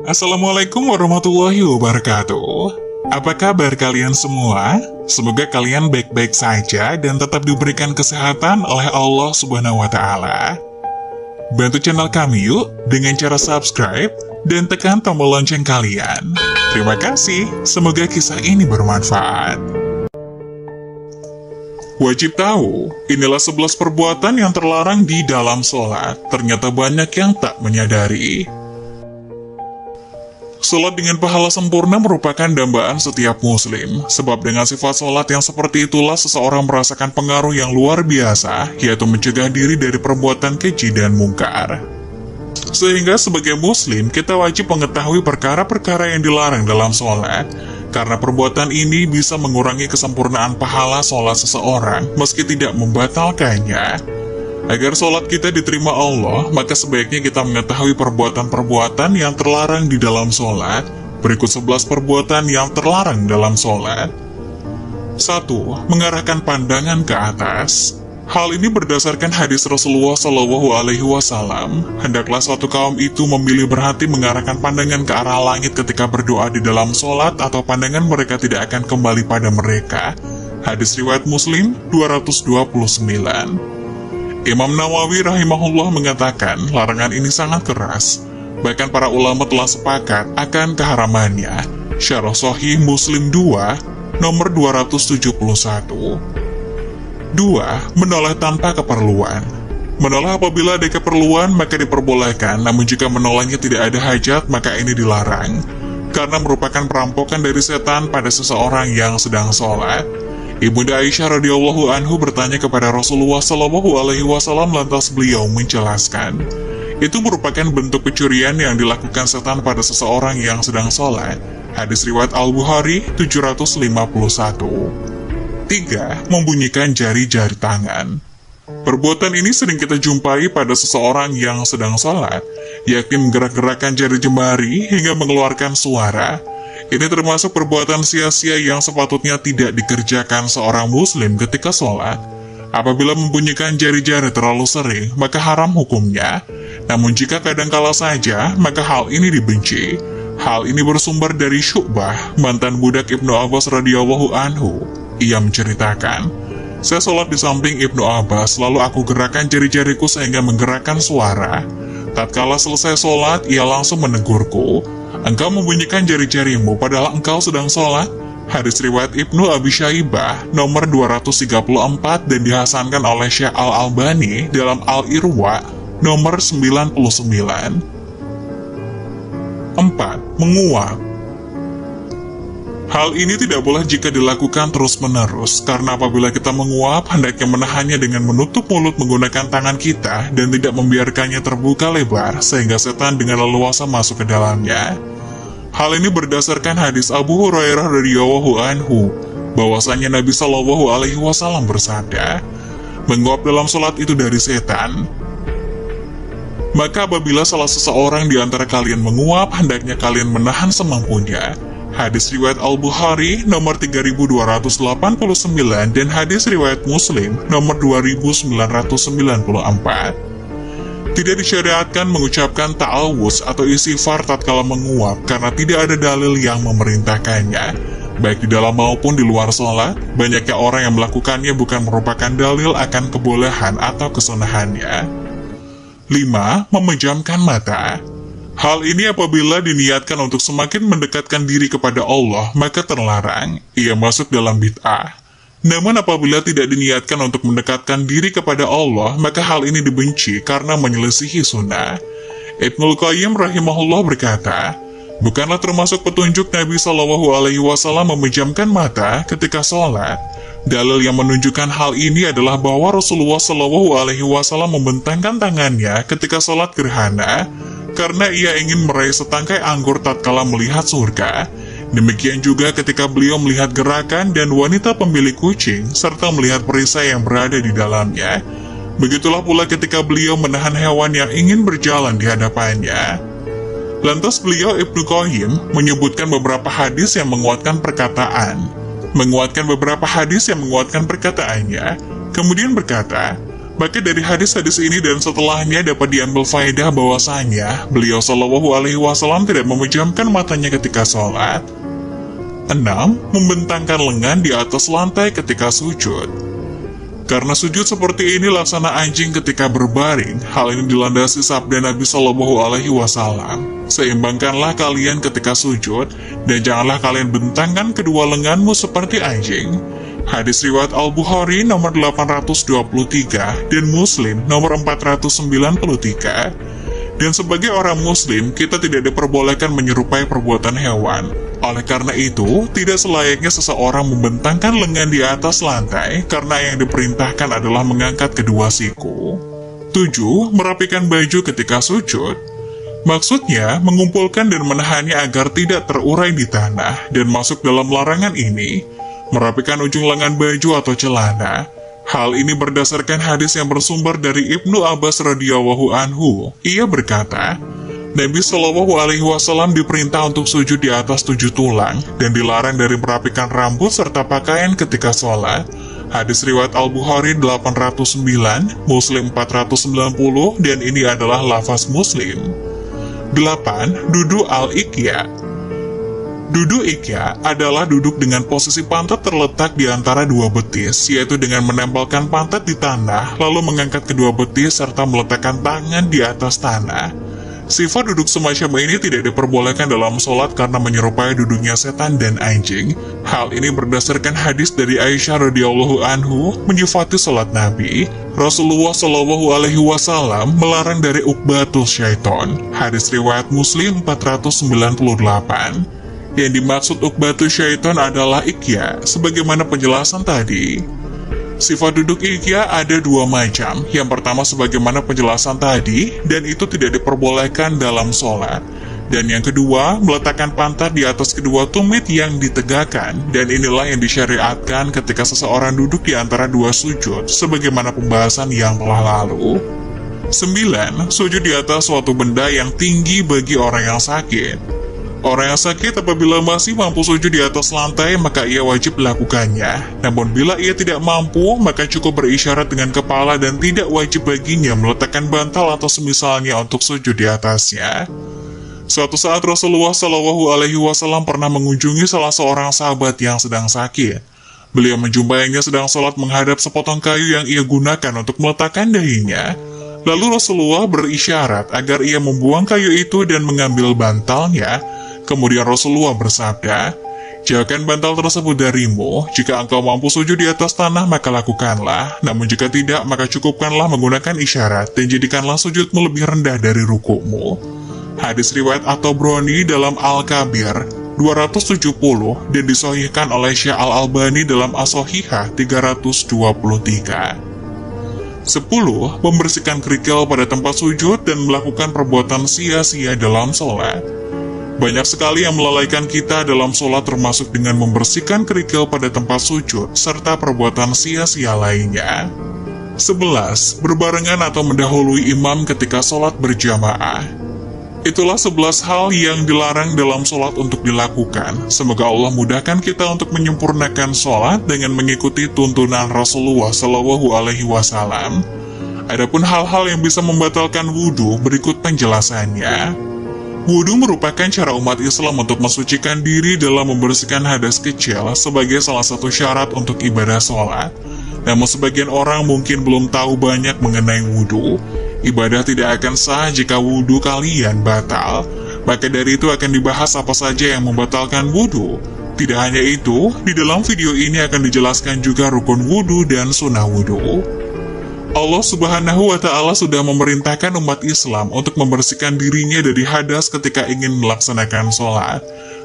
Assalamualaikum warahmatullahi wabarakatuh. Apa kabar kalian semua? Semoga kalian baik-baik saja dan tetap diberikan kesehatan oleh Allah Subhanahu wa Ta'ala. Bantu channel kami yuk dengan cara subscribe dan tekan tombol lonceng kalian. Terima kasih, semoga kisah ini bermanfaat. Wajib tahu, inilah 11 perbuatan yang terlarang di dalam sholat. Ternyata banyak yang tak menyadari. Sholat dengan pahala sempurna merupakan dambaan setiap muslim, sebab dengan sifat sholat yang seperti itulah seseorang merasakan pengaruh yang luar biasa, yaitu mencegah diri dari perbuatan keji dan mungkar. Sehingga sebagai muslim, kita wajib mengetahui perkara-perkara yang dilarang dalam sholat, karena perbuatan ini bisa mengurangi kesempurnaan pahala sholat seseorang, meski tidak membatalkannya. Agar sholat kita diterima Allah, maka sebaiknya kita mengetahui perbuatan-perbuatan yang terlarang di dalam sholat. Berikut 11 perbuatan yang terlarang dalam sholat. 1. Mengarahkan pandangan ke atas. Hal ini berdasarkan hadis Rasulullah SAW. Hendaklah suatu kaum itu memilih berhati mengarahkan pandangan ke arah langit ketika berdoa di dalam sholat, atau pandangan mereka tidak akan kembali pada mereka. Hadis riwayat Muslim 229. Imam Nawawi rahimahullah mengatakan larangan ini sangat keras. Bahkan para ulama telah sepakat akan keharamannya. Syarah Sahih Muslim 2, nomor 271. 2. Menoleh tanpa keperluan. Menoleh apabila ada keperluan maka diperbolehkan, namun jika menolehnya tidak ada hajat maka ini dilarang. Karena merupakan perampokan dari setan pada seseorang yang sedang sholat. Ibunda Aisyah radhiyallahu anhu bertanya kepada Rasulullah SAW, lantas beliau menjelaskan, itu merupakan bentuk pencurian yang dilakukan setan pada seseorang yang sedang sholat. Hadis riwayat Al-Bukhari 751. 3. Membunyikan jari-jari tangan. Perbuatan ini sering kita jumpai pada seseorang yang sedang sholat, yakni menggerak-gerakkan jari jemari hingga mengeluarkan suara. Ini termasuk perbuatan sia-sia yang sepatutnya tidak dikerjakan seorang muslim ketika sholat. Apabila membunyikan jari-jari terlalu sering, maka haram hukumnya. Namun jika kadangkala saja, maka hal ini dibenci. Hal ini bersumber dari Syu'bah, mantan budak Ibnu Abbas radhiyallahu anhu. Ia menceritakan, saya sholat di samping Ibnu Abbas, lalu aku gerakan jari-jariku sehingga menggerakkan suara. Tatkala selesai sholat, ia langsung menegurku, engkau membunyikan jari-jarimu padahal engkau sedang sholat. Hadis riwayat Ibnu Abi Syaibah nomor 234 dan dihasankan oleh Syekh Al-Albani dalam Al-Irwa nomor 99. 4. Menguap. Hal ini tidak boleh jika dilakukan terus-menerus, karena apabila kita menguap, hendaknya menahannya dengan menutup mulut menggunakan tangan kita dan tidak membiarkannya terbuka lebar, sehingga setan dengan leluasa masuk ke dalamnya. Hal ini berdasarkan hadis Abu Hurairah radhiyallahu anhu, bahwasanya Nabi SAW bersabda, menguap dalam sholat itu dari setan. Maka apabila salah seseorang di antara kalian menguap, hendaknya kalian menahan semampunya. Hadis riwayat Al-Bukhari nomor 3289 dan hadis riwayat Muslim nomor 2994. Tidak disyariatkan mengucapkan ta'awuz atau istighfar tatkala menguap karena tidak ada dalil yang memerintahkannya. Baik di dalam maupun di luar sholat, banyaknya orang yang melakukannya bukan merupakan dalil akan kebolehan atau kesunahannya. 5. Memejamkan mata. Hal ini apabila diniatkan untuk semakin mendekatkan diri kepada Allah, maka terlarang. Ia masuk dalam bid'ah. Namun apabila tidak diniatkan untuk mendekatkan diri kepada Allah, maka hal ini dibenci karena menyelisihi sunnah. Ibnul Qayyim rahimahullah berkata, bukanlah termasuk petunjuk Nabi SAW memejamkan mata ketika sholat. Dalil yang menunjukkan hal ini adalah bahwa Rasulullah SAW membentangkan tangannya ketika sholat gerhana, karena ia ingin meraih setangkai anggur tatkala melihat surga. Demikian juga ketika beliau melihat gerakan dan wanita pemilik kucing, serta melihat perisai yang berada di dalamnya. Begitulah pula ketika beliau menahan hewan yang ingin berjalan di hadapannya. Lantas beliau Ibnu Qayyim menyebutkan beberapa hadis yang menguatkan perkataannya. Kemudian berkata, Maka dari hadis-hadis ini dan setelahnya dapat diambil faedah bahwasanya beliau Shallallahu Alaihi Wasallam tidak memejamkan matanya ketika sholat. 6. Membentangkan lengan di atas lantai ketika sujud. Karena sujud seperti ini laksana anjing ketika berbaring, hal ini dilandasi sabda Nabi Shallallahu Alaihi Wasallam. Seimbangkanlah kalian ketika sujud, dan janganlah kalian bentangkan kedua lenganmu seperti anjing. Hadis riwayat Al-Bukhari nomor 823 dan Muslim nomor 493. Dan sebagai orang muslim, kita tidak diperbolehkan menyerupai perbuatan hewan. Oleh karena itu, tidak selayaknya seseorang membentangkan lengan di atas lantai karena yang diperintahkan adalah mengangkat kedua siku. 7. Merapikan baju ketika sujud. Maksudnya, mengumpulkan dan menahannya agar tidak terurai di tanah dan masuk dalam larangan ini. Merapikan ujung lengan baju atau celana. Hal ini berdasarkan hadis yang bersumber dari Ibnu Abbas radhiyallahu anhu. Ia berkata, Nabi Shallallahu Alaihi Wasallam diperintah untuk sujud di atas 7 tulang dan dilarang dari merapikan rambut serta pakaian ketika sholat. Hadis riwayat Al-Bukhari 809, Muslim 490, dan ini adalah lafaz Muslim. 8. Dudu al-Iqya. Duduk Iqya adalah duduk dengan posisi pantat terletak di antara dua betis, yaitu dengan menempelkan pantat di tanah, lalu mengangkat kedua betis serta meletakkan tangan di atas tanah. Sifat duduk semacam ini tidak diperbolehkan dalam sholat karena menyerupai duduknya setan dan anjing. Hal ini berdasarkan hadis dari Aisyah radhiyallahu anhu menyifati sholat Nabi. Rasulullah Shallallahu Alaihi Wasallam melarang dari ukbatus syaiton. Hadis riwayat Muslim 498. Yang dimaksud ukbatu syaitan adalah Iqya, sebagaimana penjelasan tadi. Sifat duduk Iqya ada 2 macam. Yang pertama sebagaimana penjelasan tadi, dan itu tidak diperbolehkan dalam sholat. Dan yang kedua, meletakkan pantat di atas kedua tumit yang ditegakkan, dan inilah yang disyariatkan ketika seseorang duduk di antara 2 sujud, sebagaimana pembahasan yang telah lalu. 9. Sujud di atas suatu benda yang tinggi bagi orang yang sakit. Orang yang sakit apabila masih mampu sujud di atas lantai, maka ia wajib melakukannya. Namun bila ia tidak mampu, maka cukup berisyarat dengan kepala dan tidak wajib baginya meletakkan bantal atau semisalnya untuk sujud di atasnya. Suatu saat Rasulullah Shallallahu Alaihi Wasallam pernah mengunjungi salah seorang sahabat yang sedang sakit. Beliau menjumpainya sedang sholat menghadap sepotong kayu yang ia gunakan untuk meletakkan dahinya. Lalu Rasulullah berisyarat agar ia membuang kayu itu dan mengambil bantalnya. Kemudian Rasulullah bersabda, "Jauhkan bantal tersebut darimu. Jika engkau mampu sujud di atas tanah, maka lakukanlah. Namun jika tidak, maka cukupkanlah menggunakan isyarat dan jadikanlah sujudmu lebih rendah dari rukukmu." Hadis riwayat At-Tabrani dalam Al-Kabir 270 dan disahihkan oleh Syekh Al-Albani dalam As-Sahihah 323. 10. Membersihkan kerikil pada tempat sujud dan melakukan perbuatan sia-sia dalam sholat. Banyak sekali yang melalaikan kita dalam sholat termasuk dengan membersihkan kerikil pada tempat sujud, serta perbuatan sia-sia lainnya. 11. Berbarengan atau mendahului imam ketika sholat berjamaah. Itulah 11 hal yang dilarang dalam sholat untuk dilakukan. Semoga Allah mudahkan kita untuk menyempurnakan sholat dengan mengikuti tuntunan Rasulullah Shallallahu Alaihi Wasallam. Adapun hal-hal yang bisa membatalkan wudhu, berikut penjelasannya. Wudhu merupakan cara umat Islam untuk mensucikan diri dalam membersihkan hadas kecil sebagai salah satu syarat untuk ibadah sholat. Namun sebagian orang mungkin belum tahu banyak mengenai wudhu. Ibadah tidak akan sah jika wudhu kalian batal. Maka dari itu akan dibahas apa saja yang membatalkan wudhu. Tidak hanya itu, di dalam video ini akan dijelaskan juga rukun wudhu dan sunnah wudhu. Allah Subhanahu wa Ta'ala sudah memerintahkan umat Islam untuk membersihkan dirinya dari hadas ketika ingin melaksanakan sholat.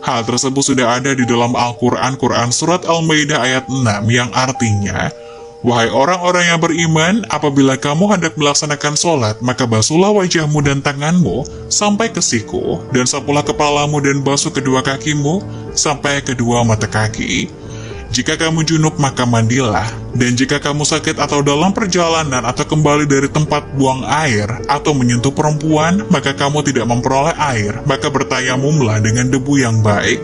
Hal tersebut sudah ada di dalam Al-Quran, Surat Al-Maidah ayat 6 yang artinya, "Wahai orang-orang yang beriman, apabila kamu hendak melaksanakan sholat, maka basuhlah wajahmu dan tanganmu sampai ke siku, dan sapulah kepalamu dan basuh kedua kakimu sampai kedua mata kaki. Jika kamu junub, maka mandilah. Dan jika kamu sakit atau dalam perjalanan atau kembali dari tempat buang air atau menyentuh perempuan, maka kamu tidak memperoleh air, maka bertayamumlah dengan debu yang baik.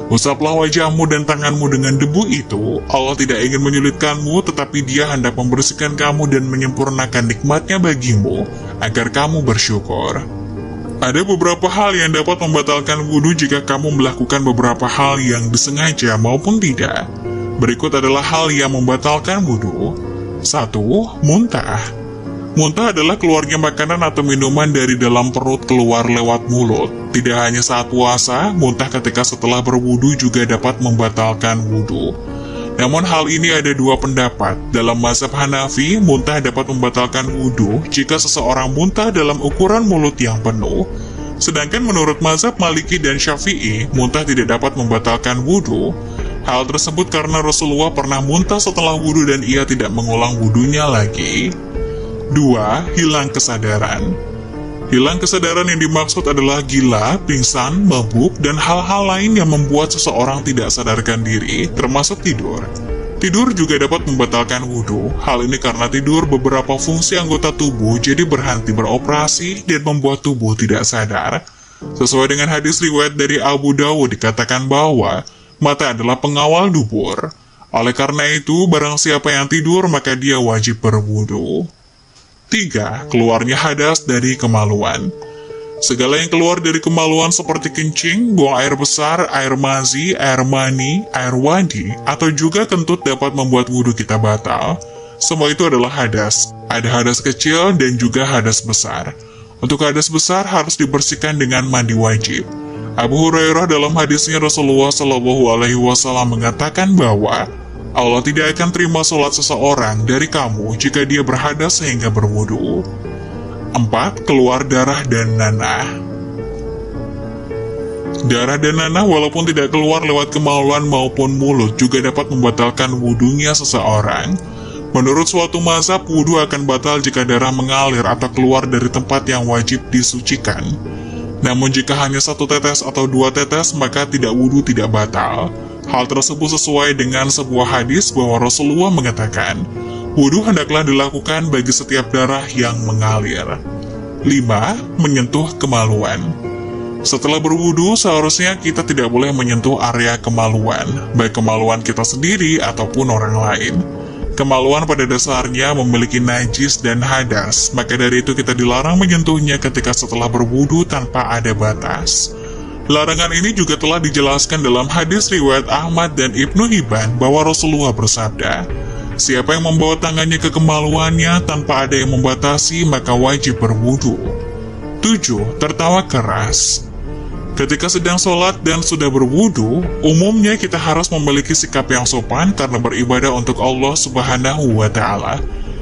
Usaplah wajahmu dan tanganmu dengan debu itu. Allah tidak ingin menyulitkanmu, tetapi Dia hendak membersihkan kamu dan menyempurnakan nikmatnya bagimu, agar kamu bersyukur. Ada beberapa hal yang dapat membatalkan wudhu jika kamu melakukan beberapa hal yang disengaja maupun tidak. Berikut adalah hal yang membatalkan wudhu. 1. Muntah. Muntah adalah keluarnya makanan atau minuman dari dalam perut keluar lewat mulut. Tidak hanya saat puasa, muntah ketika setelah berwudu juga dapat membatalkan wudu. Namun hal ini ada dua pendapat. Dalam mazhab Hanafi, muntah dapat membatalkan wudu jika seseorang muntah dalam ukuran mulut yang penuh. Sedangkan menurut mazhab Maliki dan Syafi'i, muntah tidak dapat membatalkan wudu. Hal tersebut karena Rasulullah pernah muntah setelah wudu dan ia tidak mengulang wudunya lagi. 2. Hilang kesadaran. Hilang kesadaran yang dimaksud adalah gila, pingsan, mabuk, dan hal-hal lain yang membuat seseorang tidak sadarkan diri, termasuk tidur. Tidur juga dapat membatalkan wudhu. Hal ini karena tidur beberapa fungsi anggota tubuh jadi berhenti beroperasi dan membuat tubuh tidak sadar. Sesuai dengan hadis riwayat dari Abu Dawud dikatakan bahwa mata adalah pengawal dubur. Oleh karena itu, barang siapa yang tidur maka dia wajib berwudhu. 3. Keluarnya hadas dari kemaluan. Segala yang keluar dari kemaluan seperti kencing, buang air besar, air mazi, air mani, air wadi, atau juga kentut dapat membuat wudhu kita batal. Semua itu adalah hadas. Ada hadas kecil dan juga hadas besar. Untuk hadas besar harus dibersihkan dengan mandi wajib. Abu Hurairah dalam hadisnya Rasulullah SAW mengatakan bahwa Allah tidak akan terima sholat seseorang dari kamu jika dia berhadas sehingga berwudu. 4. Keluar darah dan nanah. Darah dan nanah walaupun tidak keluar lewat kemaluan maupun mulut juga dapat membatalkan wudunya seseorang. Menurut suatu mazhab, wudu akan batal jika darah mengalir atau keluar dari tempat yang wajib disucikan. Namun jika hanya 1 tetes atau 2 tetes maka wudu tidak batal. Hal tersebut sesuai dengan sebuah hadis bahwa Rasulullah mengatakan, wudu hendaklah dilakukan bagi setiap darah yang mengalir. 5. Menyentuh kemaluan. Setelah berwudu, seharusnya kita tidak boleh menyentuh area kemaluan, baik kemaluan kita sendiri ataupun orang lain. Kemaluan pada dasarnya memiliki najis dan hadas, maka dari itu kita dilarang menyentuhnya ketika setelah berwudu tanpa ada batas. Larangan ini juga telah dijelaskan dalam hadis riwayat Ahmad dan Ibnu Hibban bahwa Rasulullah bersabda, siapa yang membawa tangannya ke kemaluannya tanpa ada yang membatasi maka wajib berwudu. 7. Tertawa keras. Ketika sedang sholat dan sudah berwudu, umumnya kita harus memiliki sikap yang sopan karena beribadah untuk Allah Subhanahu wa Ta'ala.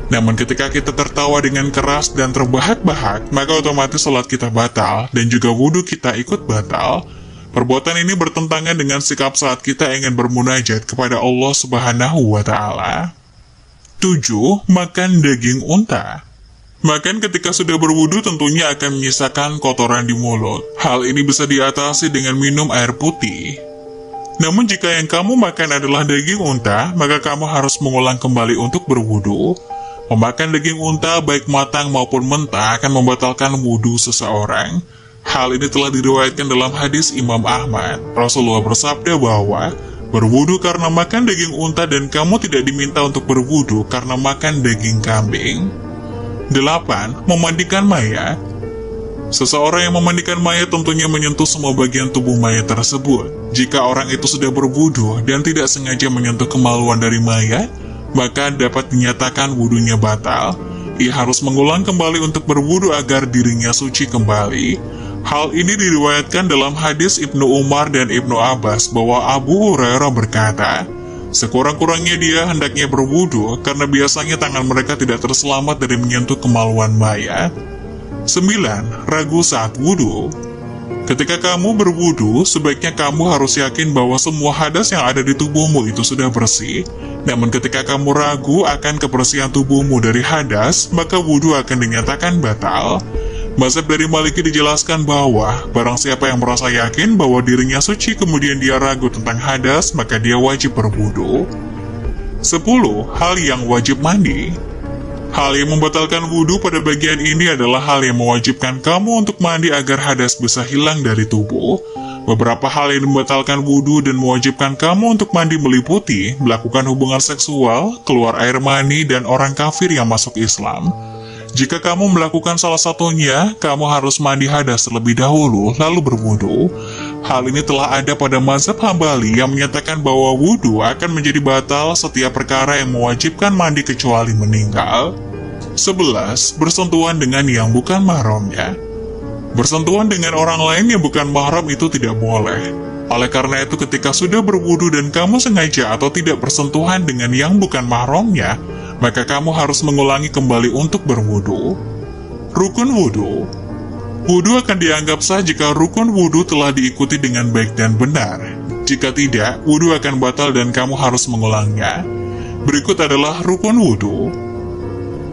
Namun ketika kita tertawa dengan keras dan terbahak-bahak, maka otomatis sholat kita batal dan juga wudhu kita ikut batal. Perbuatan ini bertentangan dengan sikap saat kita ingin bermunajat kepada Allah Subhanahu wa Ta'ala. 7. Makan daging unta. Makan ketika sudah berwudu tentunya akan menyisakan kotoran di mulut. Hal ini bisa diatasi dengan minum air putih. Namun jika yang kamu makan adalah daging unta, maka kamu harus mengulang kembali untuk berwudu. Memakan daging unta baik matang maupun mentah akan membatalkan wudhu seseorang. Hal ini telah diriwayatkan dalam hadis Imam Ahmad. Rasulullah bersabda bahwa berwudhu karena makan daging unta dan kamu tidak diminta untuk berwudhu karena makan daging kambing. 8. Memandikan mayat. Seseorang yang memandikan mayat tentunya menyentuh semua bagian tubuh mayat tersebut. Jika orang itu sudah berwudhu dan tidak sengaja menyentuh kemaluan dari mayat, maka dapat dinyatakan wudhunya batal. Ia harus mengulang kembali untuk berwudhu agar dirinya suci kembali. Hal ini diriwayatkan dalam hadis Ibnu Umar dan Ibnu Abbas bahwa Abu Hurairah berkata, sekurang-kurangnya dia hendaknya berwudhu karena biasanya tangan mereka tidak terselamat dari menyentuh kemaluan mayat. 9. Ragu saat wudhu. Ketika kamu berwudu, sebaiknya kamu harus yakin bahwa semua hadas yang ada di tubuhmu itu sudah bersih. Namun ketika kamu ragu akan kebersihan tubuhmu dari hadas, maka wudu akan dinyatakan batal. Mazhab dari Maliki dijelaskan bahwa barang siapa yang merasa yakin bahwa dirinya suci kemudian dia ragu tentang hadas, maka dia wajib berwudu. 10. Hal yang wajib mandi. Hal yang membatalkan wudhu pada bagian ini adalah hal yang mewajibkan kamu untuk mandi agar hadas bisa hilang dari tubuh. Beberapa hal yang membatalkan wudhu dan mewajibkan kamu untuk mandi meliputi melakukan hubungan seksual, keluar air mani, dan orang kafir yang masuk Islam. Jika kamu melakukan salah satunya, kamu harus mandi hadas terlebih dahulu, lalu berwudhu. Hal ini telah ada pada mazhab Hambali yang menyatakan bahwa wudhu akan menjadi batal setiap perkara yang mewajibkan mandi kecuali meninggal. 11. Bersentuhan dengan yang bukan mahramnya. Bersentuhan dengan orang lain yang bukan mahram itu tidak boleh. Oleh karena itu ketika sudah berwudu dan kamu sengaja atau tidak bersentuhan dengan yang bukan mahramnya, maka kamu harus mengulangi kembali untuk berwudu. Rukun wudu. Wudu akan dianggap sah jika rukun wudu telah diikuti dengan baik dan benar. Jika tidak, wudu akan batal dan kamu harus mengulangnya. Berikut adalah rukun wudu.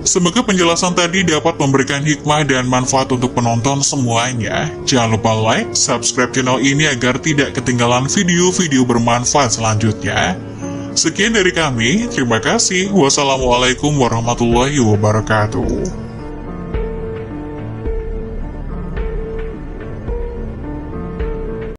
Semoga penjelasan tadi dapat memberikan hikmah dan manfaat untuk penonton semuanya. Jangan lupa like, subscribe channel ini agar tidak ketinggalan video-video bermanfaat selanjutnya. Sekian dari kami, terima kasih. Wassalamualaikum warahmatullahi wabarakatuh.